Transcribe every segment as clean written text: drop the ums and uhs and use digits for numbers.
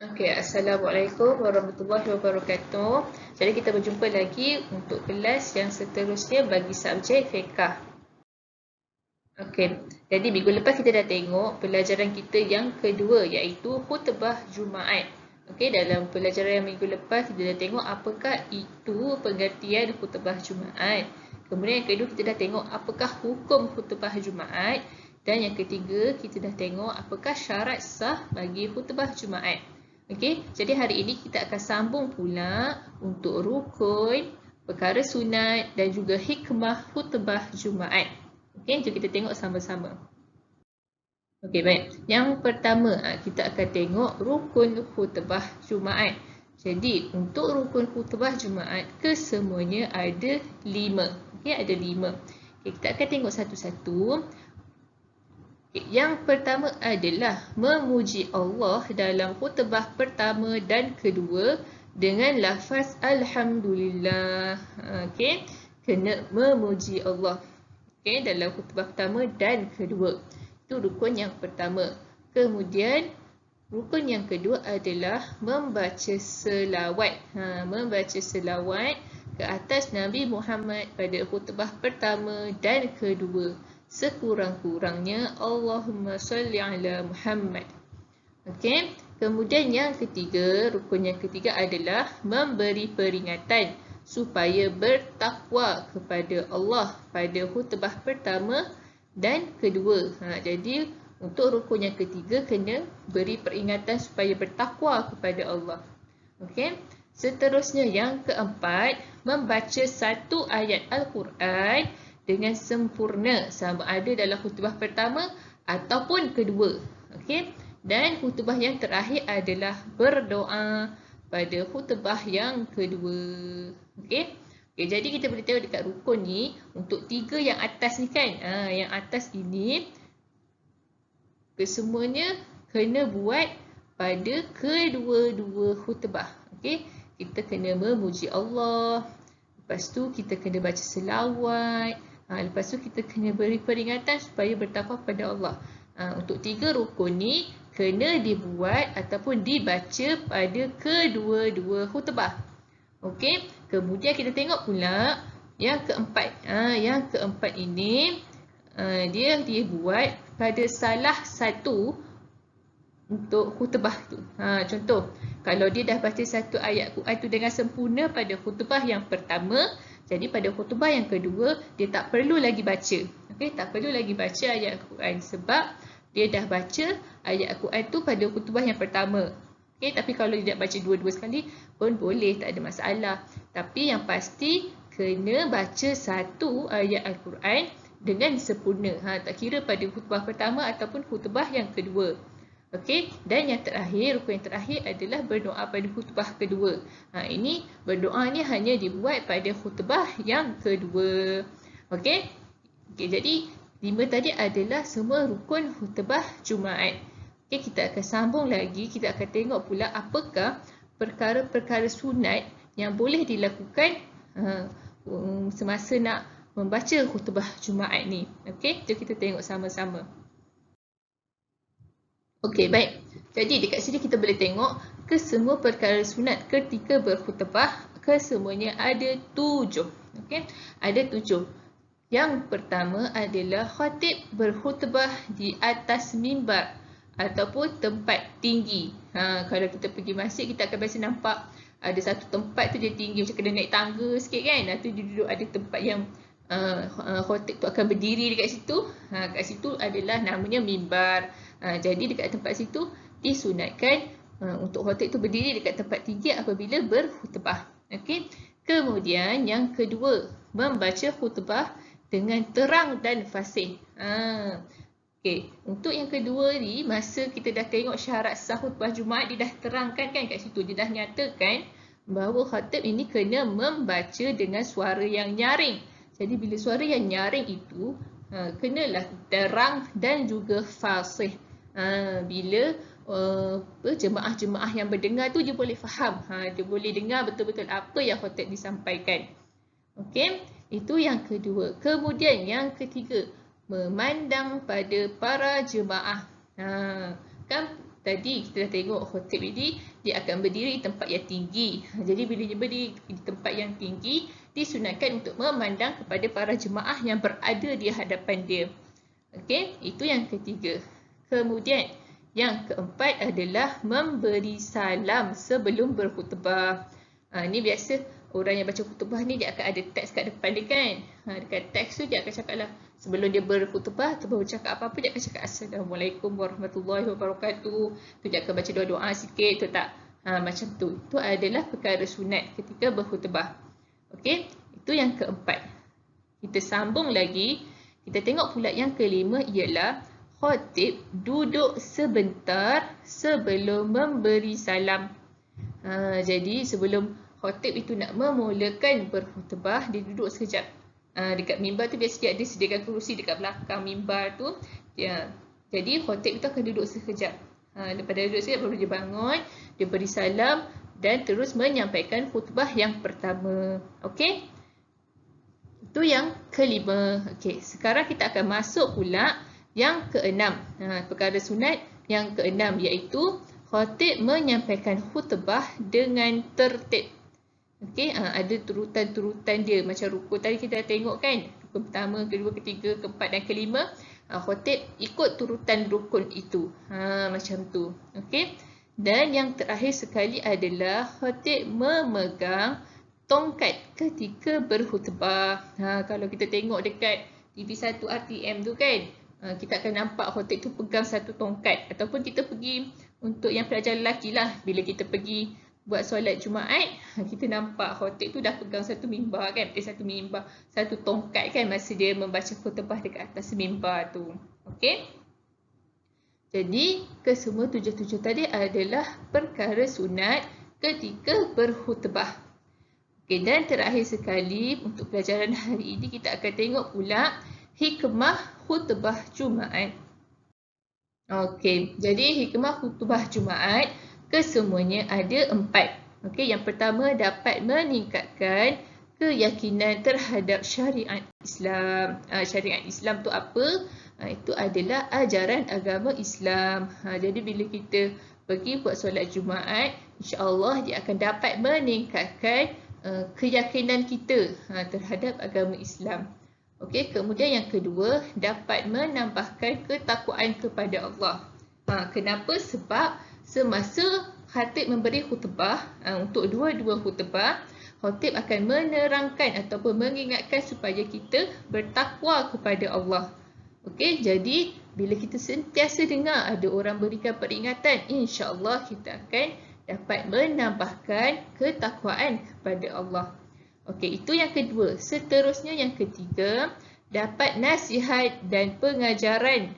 Okey, Assalamualaikum warahmatullahi wabarakatuh. Jadi kita berjumpa lagi untuk kelas yang seterusnya bagi subjek fiqh. Okey, jadi minggu lepas kita dah tengok pelajaran kita yang kedua iaitu khutbah Jumaat. Okey, dalam pelajaran yang minggu lepas kita dah tengok apakah itu pengertian khutbah Jumaat. Kemudian yang kedua kita dah tengok apakah hukum khutbah Jumaat. Dan yang ketiga kita dah tengok apakah syarat sah bagi khutbah Jumaat. Okey, jadi hari ini kita akan sambung pula untuk rukun, perkara sunat dan juga hikmah khutbah Jumaat. Okey, jom kita tengok sama-sama. Okey, baik. Yang pertama, kita akan tengok rukun khutbah Jumaat. Jadi, untuk rukun khutbah Jumaat, kesemuanya ada 5. Okey, ada 5. Okey, kita akan tengok satu-satu. Yang pertama adalah memuji Allah dalam khutbah pertama dan kedua dengan lafaz Alhamdulillah. Okey, kena memuji Allah. Okey, dalam khutbah pertama dan kedua. Itu rukun yang pertama. Kemudian rukun yang kedua adalah membaca selawat. Membaca selawat ke atas Nabi Muhammad pada khutbah pertama dan kedua. Sekurang-kurangnya Allahumma salli ala Muhammad. Okey. Kemudian yang ketiga, rukun yang ketiga adalah memberi peringatan supaya bertakwa kepada Allah pada khutbah pertama dan kedua. Jadi untuk rukun yang ketiga kena beri peringatan supaya bertakwa kepada Allah. Okey. Seterusnya yang keempat, membaca satu ayat Al-Quran dengan sempurna sama ada dalam khutbah pertama ataupun kedua. Okey. Dan khutbah yang terakhir adalah berdoa pada khutbah yang kedua. Okey. Okey, jadi kita boleh tengok dekat rukun ni untuk 3 yang atas ni kan. Yang atas ini kesemuanya kena buat pada kedua-dua khutbah. Okey. Kita kena memuji Allah. Lepas tu kita kena baca selawat. Lepas tu kita kena beri peringatan supaya bertakwa pada Allah. Untuk 3 rukun ni kena dibuat ataupun dibaca pada kedua-dua khutbah. Okey. Kemudian kita tengok pula yang keempat. Yang keempat ini dia buat pada salah satu untuk khutbah tu. Contoh, kalau dia dah baca satu ayat Quran tu dengan sempurna pada khutbah yang pertama, jadi pada khutbah yang kedua dia tak perlu lagi baca. Okey, tak perlu lagi baca ayat Quran sebab dia dah baca ayat Quran tu pada khutbah yang pertama. Okey, tapi kalau dia nak baca dua-dua sekali pun boleh, tak ada masalah. Tapi yang pasti kena baca satu ayat Al-Quran dengan sempurna. Tak kira pada khutbah pertama ataupun khutbah yang kedua. Okey, dan yang terakhir, rukun yang terakhir adalah berdoa pada khutbah kedua. Ini berdoa ni hanya dibuat pada khutbah yang kedua. Okey. Okey, jadi 5 tadi adalah semua rukun khutbah Jumaat. Okey, kita akan sambung lagi, kita akan tengok pula apakah perkara-perkara sunat yang boleh dilakukan semasa nak membaca khutbah Jumaat ni. Okey, jom kita tengok sama-sama. Okey, baik. Jadi dekat sini kita boleh tengok kesemua perkara sunat ketika berkhutbah, kesemuanya ada 7. Okey, ada 7. Yang pertama adalah khatib berkhutbah di atas mimbar ataupun tempat tinggi. Kalau kita pergi masjid kita akan biasa nampak ada satu tempat tu dia tinggi macam kena naik tangga sikit kan. Tu dia duduk ada tempat yang khatib tu akan berdiri dekat situ. Kat situ adalah namanya mimbar. Jadi dekat tempat situ disunatkan untuk khatib tu berdiri dekat tempat tinggi apabila berkhutbah. Okey. Kemudian yang kedua, membaca khutbah dengan terang dan fasih. Okey, untuk yang kedua ni masa kita dah tengok syarat sah khutbah Jumaat, dia dah terangkan kan kat situ, dia dah nyatakan bahawa khatib ini kena membaca dengan suara yang nyaring. Jadi bila suara yang nyaring itu kenalah terang dan juga fasih. Bila jemaah-jemaah yang berdengar tu dia boleh faham, dia boleh dengar betul-betul apa yang khatib disampaikan. Okey, itu yang kedua. Kemudian yang ketiga, memandang pada para jemaah. Kan tadi kita dah tengok khotib ini dia akan berdiri di tempat yang tinggi. Jadi bila dia berdiri di tempat yang tinggi, disunatkan untuk memandang kepada para jemaah yang berada di hadapan dia. Okey, itu yang ketiga. Kemudian yang keempat adalah memberi salam sebelum berkhutbah. Ini biasa orang yang baca khutbah ni dia akan ada teks kat depan dia kan. Dekat teks tu dia akan cakap lah sebelum dia berkhutbah tu baru cakap apa-apa dia akan cakap Assalamualaikum warahmatullahi wabarakatuh. Tu dia akan baca doa-doa sikit tu tak. Macam tu. Itu adalah perkara sunat ketika berkhutbah. Okey, itu yang keempat. Kita sambung lagi. Kita tengok pula yang kelima ialah khotib duduk sebentar sebelum memberi salam. Jadi sebelum khotib itu nak memulakan berkhutbah, dia duduk sekejap. Dekat mimbar tu biasa dia ada sediakan kerusi dekat belakang mimbar tu. Jadi khotib itu akan duduk sekejap. Lepas dia duduk sekejap baru dia bangun, dia beri salam dan terus menyampaikan khutbah yang pertama. Okey? Itu yang kelima. Okey, sekarang kita akan masuk pula yang keenam. Perkara sunat yang keenam iaitu khotib menyampaikan khutbah dengan tertib. Okey, ada turutan-turutan dia macam rukun tadi kita dah tengok kan. Rukun pertama, kedua, ketiga, keempat dan kelima. Khotib ikut turutan rukun itu. Macam tu. Okey. Dan yang terakhir sekali adalah khotib memegang tongkat ketika berkhutbah. Kalau kita tengok dekat TV1 RTM tu kan, kita akan nampak khotib tu pegang satu tongkat. Ataupun kita pergi untuk yang pelajar lelaki lah, bila kita pergi buat solat Jumaat, kita nampak khotib tu dah pegang satu mimbar kan, satu tongkat kan masa dia membaca khutbah dekat atas mimbar tu. Okey. Jadi kesemua tujuh-tujuh tadi adalah perkara sunat ketika berkhutbah. Okey, dan terakhir sekali untuk pelajaran hari ini kita akan tengok pula hikmah khutbah Jumaat. Okey, jadi hikmah khutbah Jumaat kesemuanya ada 4. Okey, yang pertama dapat meningkatkan keyakinan terhadap syariat Islam. Syariat Islam tu apa? Itu adalah ajaran agama Islam. Jadi bila kita pergi buat solat Jumaat, insya-Allah dia akan dapat meningkatkan keyakinan kita terhadap agama Islam. Okey, kemudian yang kedua dapat menambahkan ketakwaan kepada Allah. Kenapa? Sebab semasa khatib memberi khutbah, untuk dua-dua khutbah, khatib akan menerangkan ataupun mengingatkan supaya kita bertakwa kepada Allah. Okey, jadi bila kita sentiasa dengar ada orang berikan peringatan, insya-Allah kita akan dapat menambahkan ketakwaan kepada Allah. Okey, itu yang kedua. Seterusnya yang ketiga, dapat nasihat dan pengajaran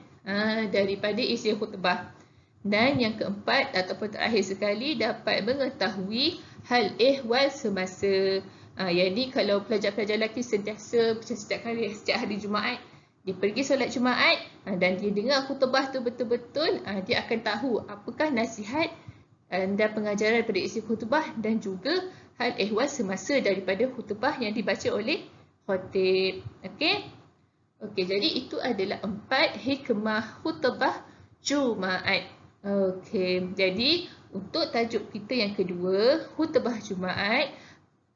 daripada isi khutbah. Dan yang keempat ataupun terakhir sekali, dapat mengetahui hal ehwal semasa. Yang ni kalau pelajar-pelajar lelaki sentiasa setiap hari Jumaat, dia pergi solat Jumaat dan dia dengar khutbah tu betul-betul, dia akan tahu apakah nasihat dan pengajaran daripada isi khutbah dan juga hal ehwal semasa daripada khutbah yang dibaca oleh khatib. Okey. Okey, jadi itu adalah 4 hikmah khutbah Jumaat. Okey, jadi untuk tajuk kita yang kedua, khutbah Jumaat,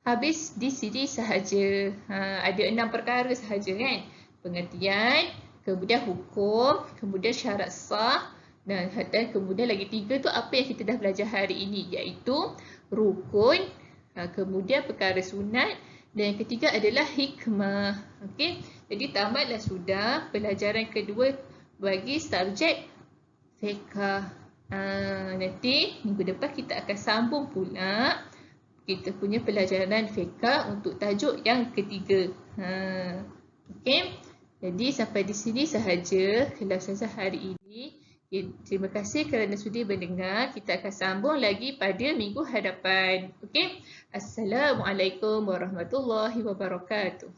habis di sini sahaja. Ada 6 perkara sahaja kan. Pengertian, kemudian hukum, kemudian syarat sah, dan kemudian lagi 3 tu apa yang kita dah belajar hari ini, iaitu rukun, kemudian perkara sunat, dan yang ketiga adalah hikmah. Okey, jadi tamatlah sudah pelajaran kedua bagi subjek fiqh. Nanti minggu depan kita akan sambung pula kita punya pelajaran fiqh untuk tajuk yang ketiga. Okey. Jadi sampai di sini sahaja kelas Ustazah hari ini. Terima kasih kerana sudi mendengar. Kita akan sambung lagi pada minggu hadapan. Okey. Assalamualaikum warahmatullahi wabarakatuh.